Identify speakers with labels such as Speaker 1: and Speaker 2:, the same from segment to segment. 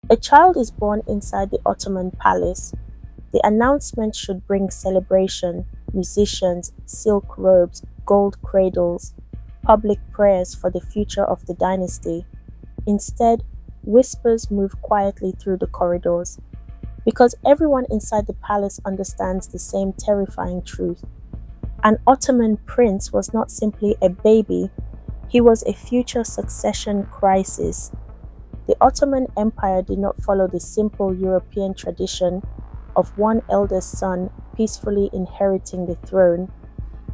Speaker 1: A child is born inside the Ottoman palace. The announcement should bring celebration, musicians, silk robes, gold cradles, public prayers for the future of the dynasty. Instead, whispers move quietly through the corridors because everyone inside the palace understands the same terrifying truth. An Ottoman prince was not simply a baby, he was a future succession crisis. The Ottoman Empire did not follow the simple European tradition of one eldest son peacefully inheriting the throne.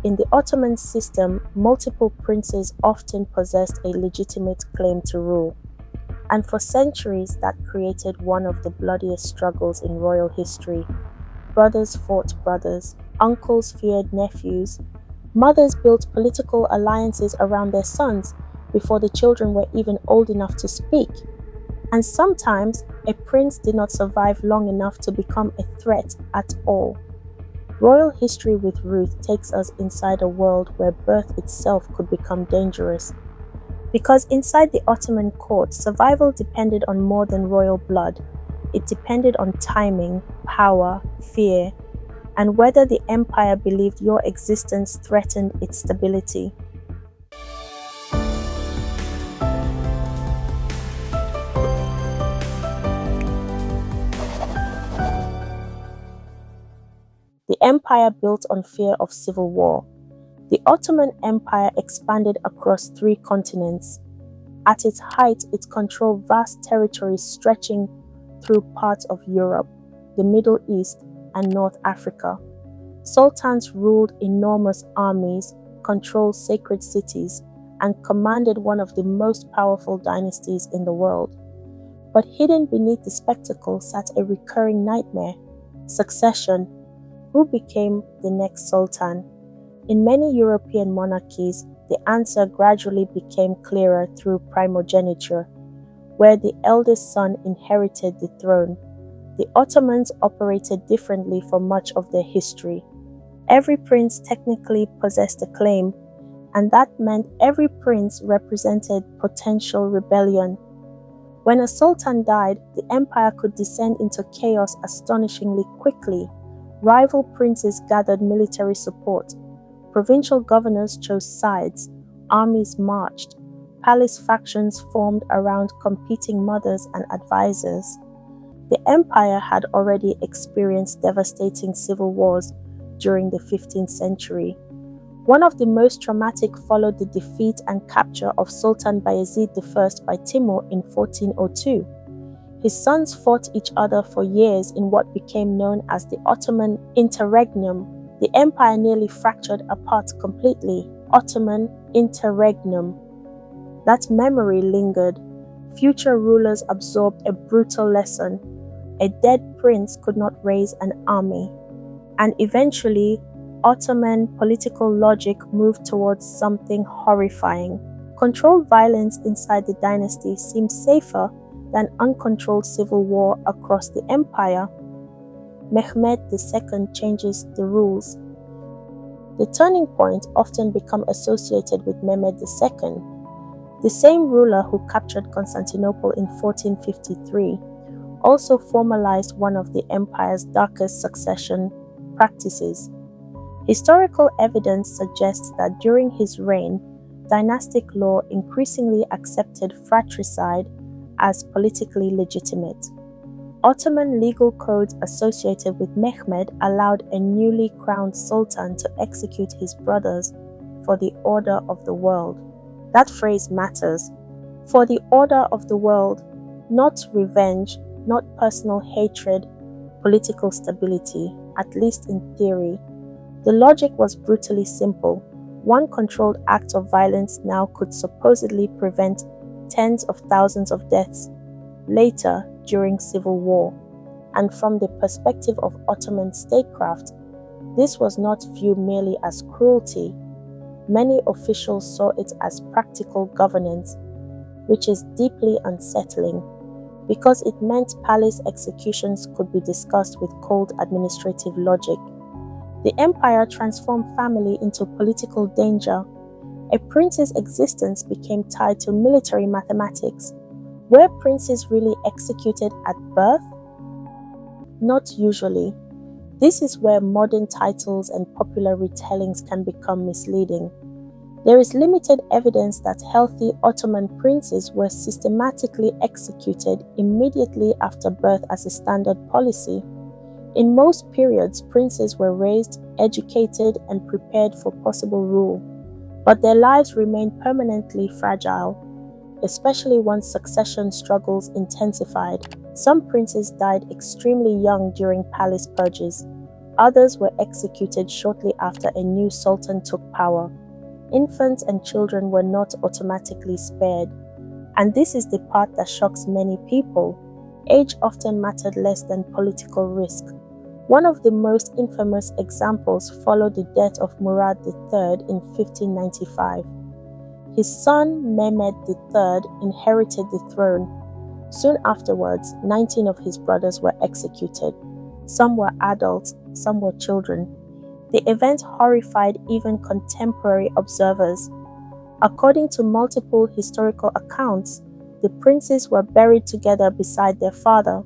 Speaker 1: In the Ottoman system, multiple princes often possessed a legitimate claim to rule, and for centuries that created one of the bloodiest struggles in royal history. Brothers fought brothers, uncles feared nephews, mothers built political alliances around their sons before the children were even old enough to speak. And sometimes, a prince did not survive long enough to become a threat at all. Royal History with Ruth takes us inside a world where birth itself could become dangerous. Because inside the Ottoman court, survival depended on more than royal blood. It depended on timing, power, fear, and whether the empire believed your existence threatened its stability. The empire built on fear of civil war. The Ottoman Empire expanded across 3 continents. At its height, it controlled vast territories stretching through parts of Europe, the Middle East, and North Africa. Sultans ruled enormous armies, controlled sacred cities, and commanded one of the most powerful dynasties in the world. But hidden beneath the spectacle sat a recurring nightmare: succession. Who became the next sultan? In many European monarchies, the answer gradually became clearer through primogeniture, where the eldest son inherited the throne. The Ottomans operated differently for much of their history. Every prince technically possessed a claim, and that meant every prince represented potential rebellion. When a sultan died, the empire could descend into chaos astonishingly quickly. Rival princes gathered military support. Provincial governors chose sides. Armies marched. Palace factions formed around competing mothers and advisors. The empire had already experienced devastating civil wars during the 15th century. One of the most traumatic followed the defeat and capture of Sultan Bayezid I by Timur in 1402. His sons fought each other for years in what became known as the Ottoman interregnum. The empire nearly fractured apart completely. Ottoman interregnum. That memory lingered. Future rulers absorbed a brutal lesson. A dead prince could not raise an army. And eventually, Ottoman political logic moved towards something horrifying. Controlled violence inside the dynasty seemed safer than uncontrolled civil war across the empire. Mehmed II changes the rules. The turning point often become associated with Mehmed II, the same ruler who captured Constantinople in 1453, also formalized one of the empire's darkest succession practices. Historical evidence suggests that during his reign, dynastic law increasingly accepted fratricide as politically legitimate. Ottoman legal codes associated with Mehmed allowed a newly crowned sultan to execute his brothers for the order of the world. That phrase matters. For the order of the world, not revenge, not personal hatred, political stability, at least in theory. The logic was brutally simple. One controlled act of violence now could supposedly prevent tens of thousands of deaths later during civil war. And from the perspective of Ottoman statecraft, this was not viewed merely as cruelty. Many officials saw it as practical governance, which is deeply unsettling because it meant palace executions could be discussed with cold administrative logic. The empire transformed family into political danger. A prince's existence became tied to military mathematics. Were princes really executed at birth? Not usually. This is where modern titles and popular retellings can become misleading. There is limited evidence that healthy Ottoman princes were systematically executed immediately after birth as a standard policy. In most periods, princes were raised, educated, and prepared for possible rule, but their lives remained permanently fragile, especially once succession struggles intensified. Some princes died extremely young during palace purges. Others were executed shortly after a new sultan took power. Infants and children were not automatically spared. And this is the part that shocks many people. Age often mattered less than political risk. One of the most infamous examples followed the death of Murad III in 1595. His son Mehmed III inherited the throne. Soon afterwards, 19 of his brothers were executed. Some were adults, some were children. The event horrified even contemporary observers. According to multiple historical accounts, the princes were buried together beside their father.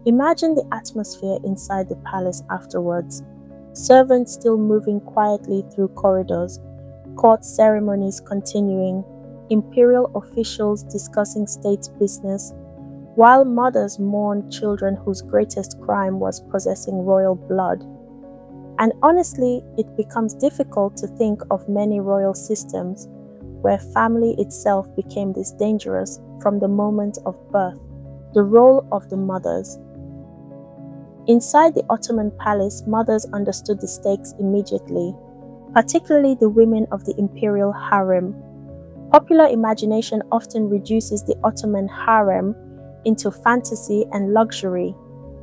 Speaker 1: Imagine the atmosphere inside the palace afterwards. Servants still moving quietly through corridors, court ceremonies continuing, imperial officials discussing state business, while mothers mourned children whose greatest crime was possessing royal blood. And honestly, it becomes difficult to think of many royal systems where family itself became this dangerous from the moment of birth. The role of the mothers. Inside the Ottoman palace, mothers understood the stakes immediately, particularly the women of the imperial harem. Popular imagination often reduces the Ottoman harem into fantasy and luxury.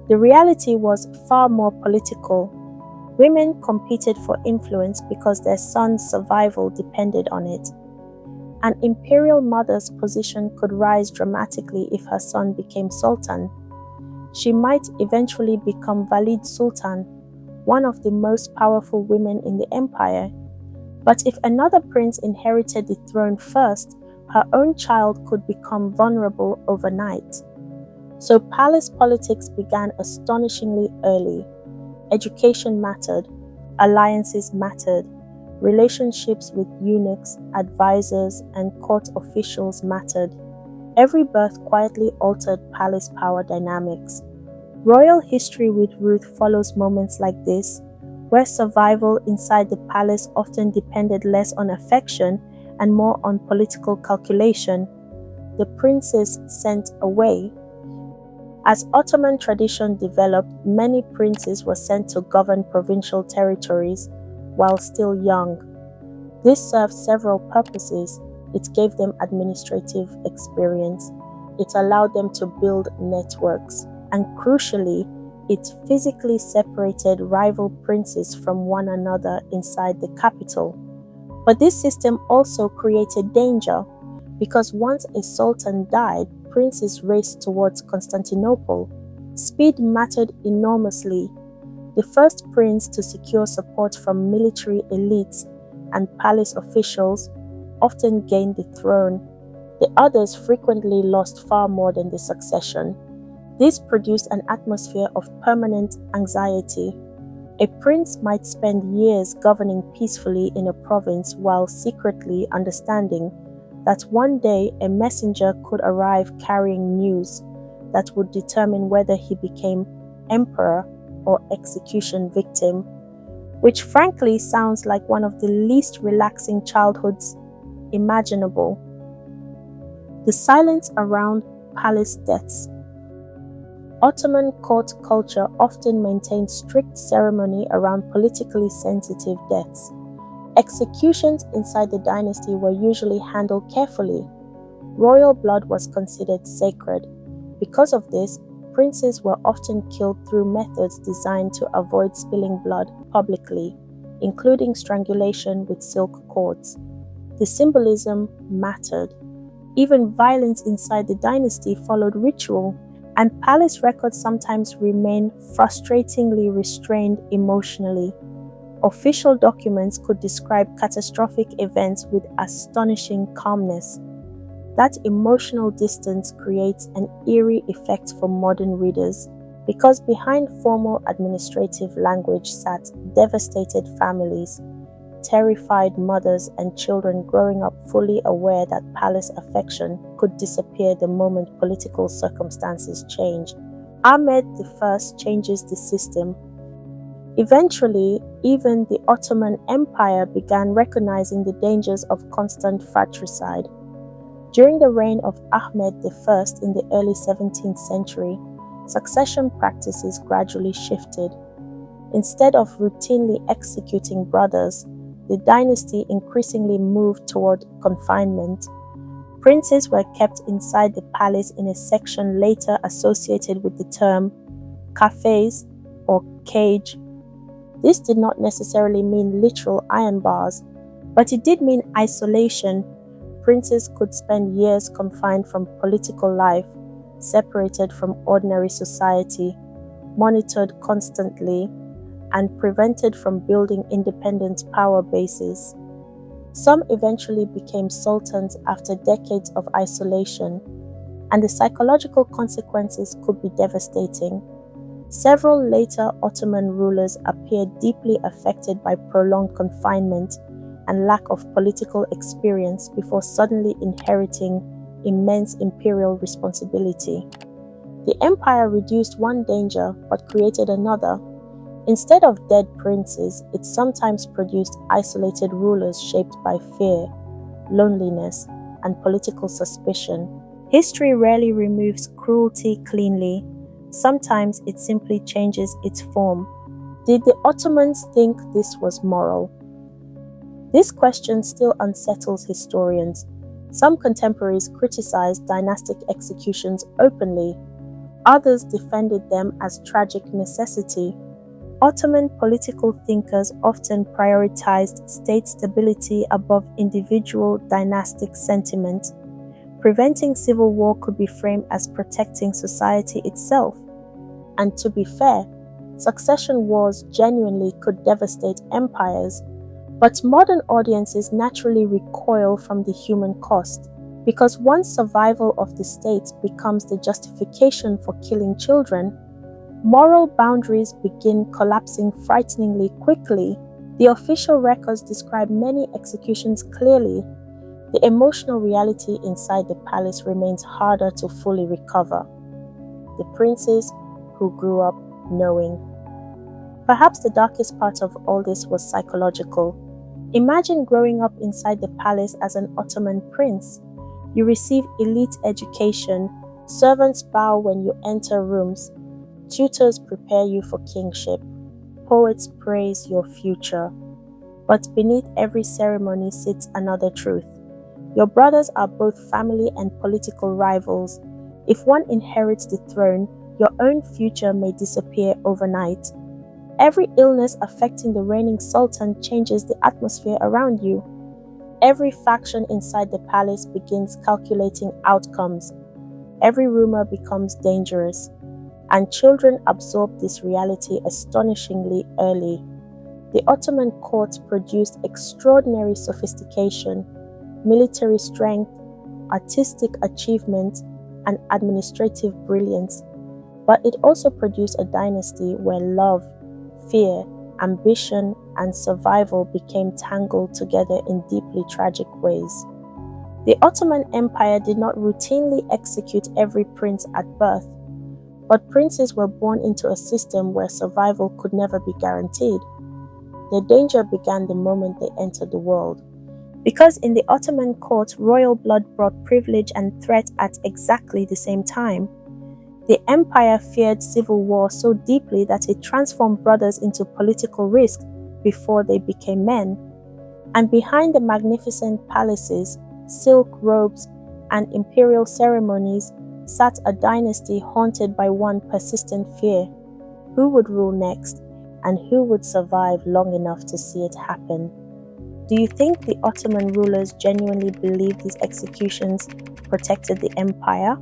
Speaker 1: The reality was far more political. Women competed for influence because their son's survival depended on it. An imperial mother's position could rise dramatically if her son became sultan. She might eventually become Valid Sultan, one of the most powerful women in the empire. But if another prince inherited the throne first, her own child could become vulnerable overnight. So palace politics began astonishingly early. Education mattered, alliances mattered, relationships with eunuchs, advisors, and court officials mattered. Every birth quietly altered palace power dynamics. Royal history with Ruth follows moments like this, where survival inside the palace often depended less on affection and more on political calculation. The princes sent away. As Ottoman tradition developed, many princes were sent to govern provincial territories while still young. This served several purposes. It gave them administrative experience. It allowed them to build networks. And crucially, it physically separated rival princes from one another inside the capital. But this system also created danger, because once a sultan died, princes raced towards Constantinople. Speed mattered enormously. The first prince to secure support from military elites and palace officials often gained the throne. The others frequently lost far more than the succession. This produced an atmosphere of permanent anxiety. A prince might spend years governing peacefully in a province while secretly understanding that one day a messenger could arrive carrying news that would determine whether he became emperor or execution victim, which frankly sounds like one of the least relaxing childhoods imaginable. The silence around palace deaths. Ottoman court culture often maintained strict ceremony around politically sensitive deaths. Executions inside the dynasty were usually handled carefully. Royal blood was considered sacred. Because of this, princes were often killed through methods designed to avoid spilling blood publicly, including strangulation with silk cords. The symbolism mattered. Even violence inside the dynasty followed ritual, and palace records sometimes remain frustratingly restrained emotionally. Official documents could describe catastrophic events with astonishing calmness. That emotional distance creates an eerie effect for modern readers, because behind formal administrative language sat devastated families, terrified mothers and children growing up fully aware that palace affection could disappear the moment political circumstances changed. Ahmed I changes the system. Eventually, even the Ottoman Empire began recognizing the dangers of constant fratricide. During the reign of Ahmed I in the early 17th century, succession practices gradually shifted. Instead of routinely executing brothers, the dynasty increasingly moved toward confinement. Princes were kept inside the palace in a section later associated with the term cafes or cage. This did not necessarily mean literal iron bars, but it did mean isolation. Princes could spend years confined from political life, separated from ordinary society, monitored constantly, and prevented from building independent power bases. Some eventually became sultans after decades of isolation, and the psychological consequences could be devastating. Several later Ottoman rulers appeared deeply affected by prolonged confinement and lack of political experience before suddenly inheriting immense imperial responsibility. The empire reduced one danger but created another. Instead of dead princes, it sometimes produced isolated rulers shaped by fear, loneliness, and political suspicion. History rarely removes cruelty cleanly. Sometimes it simply changes its form. Did the Ottomans think this was moral? This question still unsettles historians. Some contemporaries criticized dynastic executions openly. Others defended them as tragic necessity. Ottoman political thinkers often prioritized state stability above individual dynastic sentiment. Preventing civil war could be framed as protecting society itself. And to be fair, succession wars genuinely could devastate empires, but modern audiences naturally recoil from the human cost, because once survival of the state becomes the justification for killing children, moral boundaries begin collapsing frighteningly quickly. The official records describe many executions clearly. The emotional reality inside the palace remains harder to fully recover. The princes who grew up knowing. Perhaps the darkest part of all this was psychological. Imagine growing up inside the palace as an Ottoman prince. You receive elite education, servants bow when you enter rooms, tutors prepare you for kingship, poets praise your future. But beneath every ceremony sits another truth. Your brothers are both family and political rivals. If one inherits the throne, your own future may disappear overnight. Every illness affecting the reigning sultan changes the atmosphere around you. Every faction inside the palace begins calculating outcomes. Every rumor becomes dangerous, and children absorb this reality astonishingly early. The Ottoman court produced extraordinary sophistication, military strength, artistic achievement, and administrative brilliance. But it also produced a dynasty where love, fear, ambition, and survival became tangled together in deeply tragic ways. The Ottoman Empire did not routinely execute every prince at birth, but princes were born into a system where survival could never be guaranteed. Their danger began the moment they entered the world. Because in the Ottoman court, royal blood brought privilege and threat at exactly the same time. The empire feared civil war so deeply that it transformed brothers into political risk before they became men. And behind the magnificent palaces, silk robes, and imperial ceremonies sat a dynasty haunted by one persistent fear: who would rule next, and who would survive long enough to see it happen? Do you think the Ottoman rulers genuinely believed these executions protected the empire?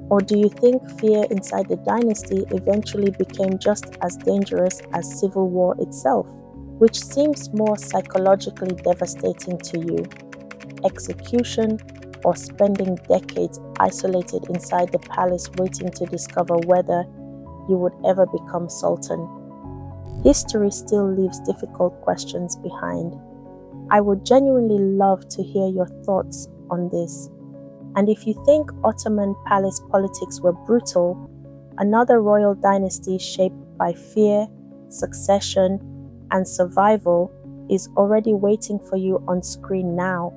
Speaker 1: Or do you think fear inside the dynasty eventually became just as dangerous as civil war itself? Which seems more psychologically devastating to you: execution or spending decades isolated inside the palace waiting to discover whether you would ever become sultan. History still leaves difficult questions behind. I would genuinely love to hear your thoughts on this. And if you think Ottoman palace politics were brutal, another royal dynasty shaped by fear, succession, and survival is already waiting for you on screen now.